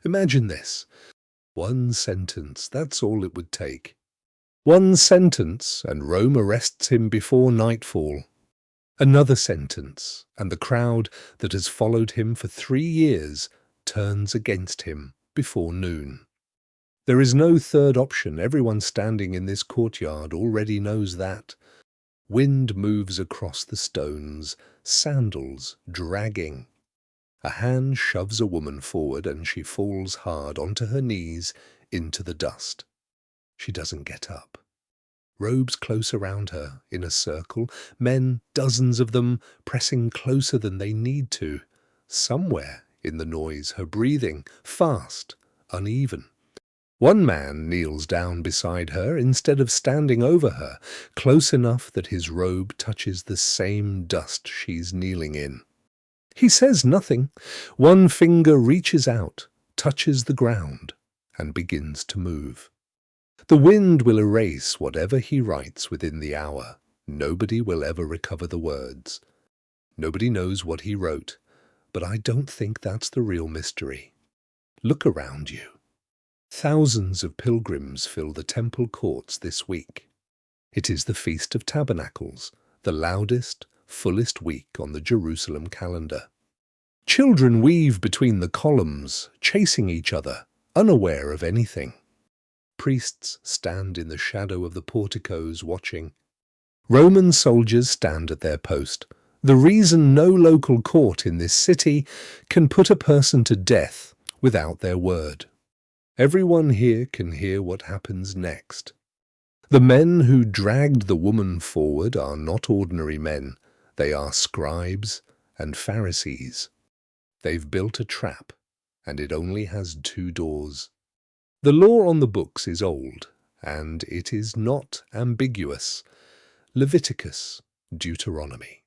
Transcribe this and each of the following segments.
Imagine this. One sentence, that's all it would take. One sentence, and Rome arrests him before nightfall. Another sentence, and the crowd that has followed him for 3 years turns against him before noon. There is no third option. Everyone standing in this courtyard already knows that. Wind moves across the stones, sandals dragging. A hand shoves a woman forward and she falls hard onto her knees into the dust. She doesn't get up. Robes close around her, in a circle, men, dozens of them, pressing closer than they need to. Somewhere in the noise, her breathing, fast, uneven. One man kneels down beside her instead of standing over her, close enough that his robe touches the same dust she's kneeling in. He says nothing. One finger reaches out, touches the ground, and begins to move. The wind will erase whatever he writes within the hour. Nobody will ever recover the words. Nobody knows what he wrote, but I don't think that's the real mystery. Look around you. Thousands of pilgrims fill the temple courts this week. It is the Feast of Tabernacles, the loudest, fullest week on the Jerusalem calendar. Children weave between the columns, chasing each other, unaware of anything. Priests stand in the shadow of the porticos watching. Roman soldiers stand at their post. The reason no local court in this city can put a person to death without their word. Everyone here can hear what happens next. The men who dragged the woman forward are not ordinary men. They are scribes and Pharisees. They've built a trap, and it only has 2 doors. The law on the books is old, and it is not ambiguous. Leviticus, Deuteronomy.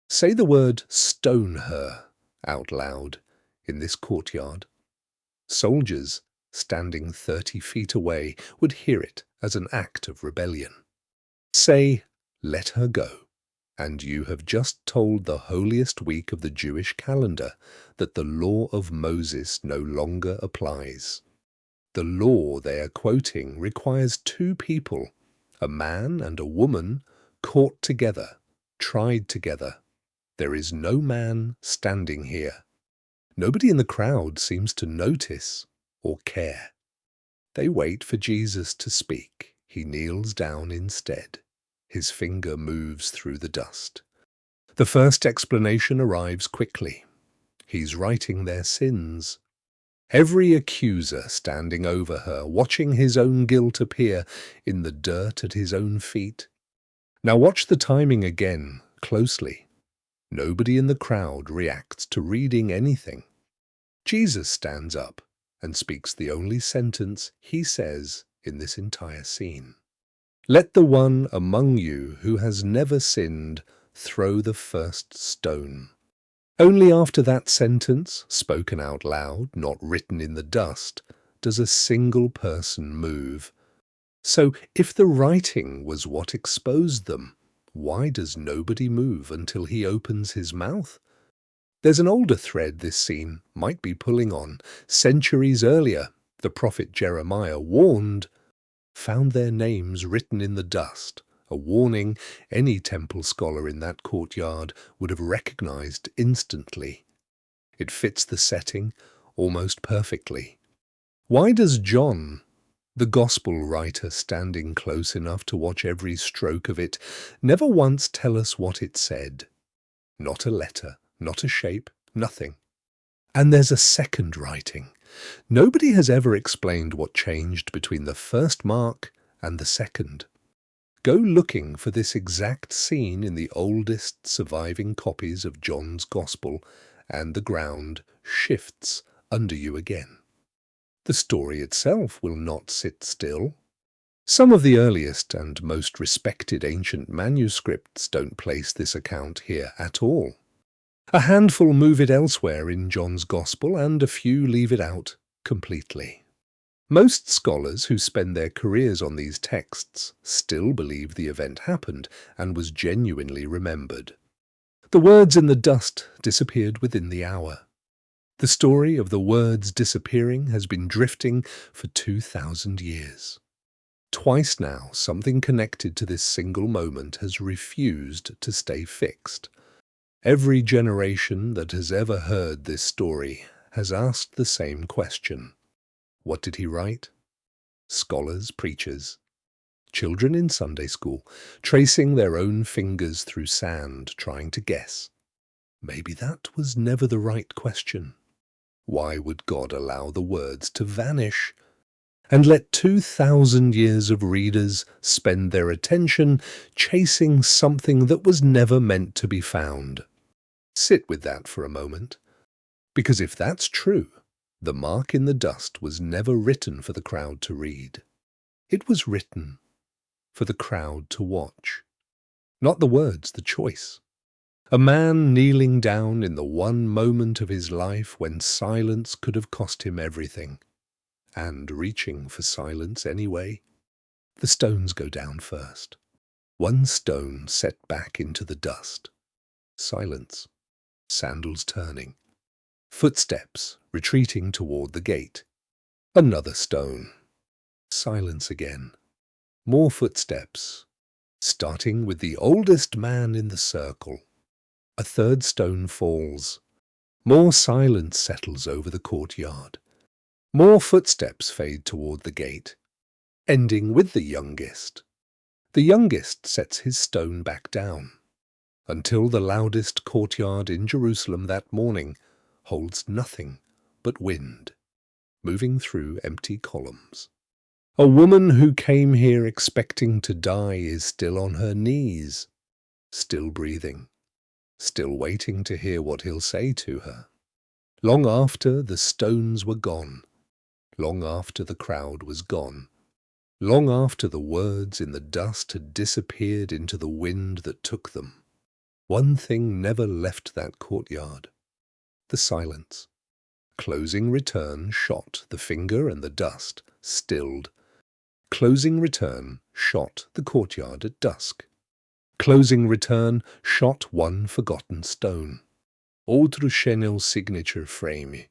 Say the word "stone her" out loud in this courtyard. Soldiers, standing 30 feet away, would hear it as an act of rebellion. Say, "Let her go," and you have just told the holiest week of the Jewish calendar that the law of Moses no longer applies. The law they are quoting requires 2 people, a man and a woman, caught together, tried together. There is no man standing here. Nobody in the crowd seems to notice or care. They wait for Jesus to speak. He kneels down instead. His finger moves through the dust. The first explanation arrives quickly. He's writing their sins. Every accuser standing over her, watching his own guilt appear in the dirt at his own feet. Now watch the timing again, closely. Nobody in the crowd reacts to reading anything. Jesus stands up and speaks the only sentence he says in this entire scene. "Let the one among you who has never sinned throw the first stone." Only after that sentence, spoken out loud, not written in the dust, does a single person move. So if the writing was what exposed them, why does nobody move until he opens his mouth? There's an older thread this scene might be pulling on. Centuries earlier, the prophet Jeremiah found their names written in the dust, a warning any temple scholar in that courtyard would have recognized instantly. It fits the setting almost perfectly. Why does John, the gospel writer standing close enough to watch every stroke of it, never once tell us what it said? Not a letter, not a shape, nothing. And there's a second writing. Nobody has ever explained what changed between the first mark and the second. Go looking for this exact scene in the oldest surviving copies of John's Gospel, and the ground shifts under you again. The story itself will not sit still. Some of the earliest and most respected ancient manuscripts don't place this account here at all. A handful move it elsewhere in John's Gospel, and a few leave it out completely. Most scholars who spend their careers on these texts still believe the event happened and was genuinely remembered. The words in the dust disappeared within the hour. The story of the words disappearing has been drifting for 2,000 years. Twice now, something connected to this single moment has refused to stay fixed. Every generation that has ever heard this story has asked the same question. What did he write? Scholars, preachers, children in Sunday school, tracing their own fingers through sand, trying to guess. Maybe that was never the right question. Why would God allow the words to vanish and let 2,000 years of readers spend their attention chasing something that was never meant to be found? Sit with that for a moment, because if that's true, the mark in the dust was never written for the crowd to read. It was written for the crowd to watch. Not the words, the choice. A man kneeling down in the one moment of his life when silence could have cost him everything, and reaching for silence anyway. The stones go down first. One stone set back into the dust. Silence. Sandals turning. Footsteps retreating toward the gate. Another stone. Silence again. More footsteps, starting with the oldest man in the circle. A third stone falls. More silence settles over the courtyard. More footsteps fade toward the gate, ending with the youngest. The youngest sets his stone back down, until the loudest courtyard in Jerusalem that morning holds nothing but wind, moving through empty columns. A woman who came here expecting to die is still on her knees, still breathing, still waiting to hear what he'll say to her. Long after the stones were gone, long after the crowd was gone, long after the words in the dust had disappeared into the wind that took them, one thing never left that courtyard: the silence. Closing return shot the finger and the dust, stilled. Closing return shot the courtyard at dusk. Closing return shot one forgotten stone. Outro channel signature frame.